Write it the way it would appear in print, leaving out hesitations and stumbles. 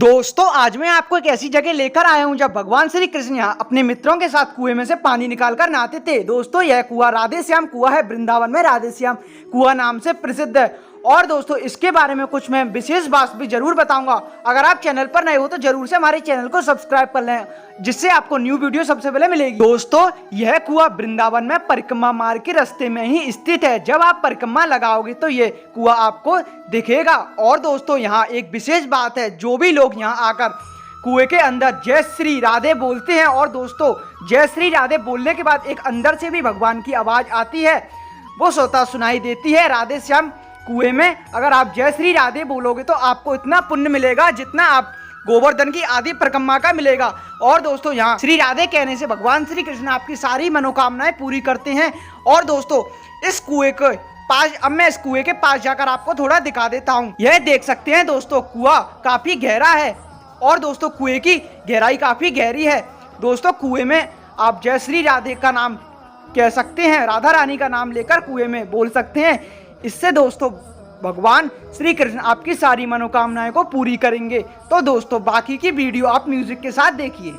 दोस्तों आज मैं आपको एक ऐसी जगह लेकर आया हूं जब भगवान श्री कृष्ण यहाँ अपने मित्रों के साथ कुएं में से पानी निकालकर नहाते थे। दोस्तों यह कुआं राधे श्याम कुआं है, वृंदावन में राधे श्याम कुआं नाम से प्रसिद्ध है। और दोस्तों इसके बारे में कुछ मैं विशेष बात भी जरूर बताऊंगा। अगर आप चैनल पर नए हो तो जरूर से हमारे चैनल को सब्सक्राइब कर लें, जिससे आपको न्यू वीडियो सबसे पहले मिलेगी। दोस्तों यह कुआं वृंदावन में परिक्रमा मार्ग के रास्ते में ही स्थित है। जब आप परिक्रमा लगाओगे तो ये कुआं आपको दिखेगा। और दोस्तों यहाँ एक विशेष बात है, जो भी लोग यहाँ आकर कुएं के अंदर जय श्री राधे बोलते हैं, और दोस्तों जय श्री राधे बोलने के बाद एक अंदर से भी भगवान की आवाज आती है, वो स्वतः सुनाई देती है। राधे श्याम कुएं में अगर आप जय श्री राधे बोलोगे तो आपको इतना पुण्य मिलेगा जितना आप गोवर्धन की आदि परिक्रमा का मिलेगा। और दोस्तों यहाँ श्री राधे कहने से भगवान श्री कृष्ण आपकी सारी मनोकामनाएं पूरी करते हैं। और दोस्तों इस कुएं के पास, अब मैं इस कुएं के पास जाकर आपको थोड़ा दिखा देता हूँ। यह देख सकते हैं दोस्तों कुआं काफी गहरा है, और दोस्तों कुएं की गहराई काफी गहरी है। दोस्तों कुएं में आप जय श्री राधे का नाम कह सकते हैं, राधा रानी का नाम लेकर कुएं में बोल सकते हैं। इससे दोस्तों भगवान श्री कृष्ण आपकी सारी मनोकामनाएं को पूरी करेंगे। तो दोस्तों बाकी की वीडियो आप म्यूजिक के साथ देखिए।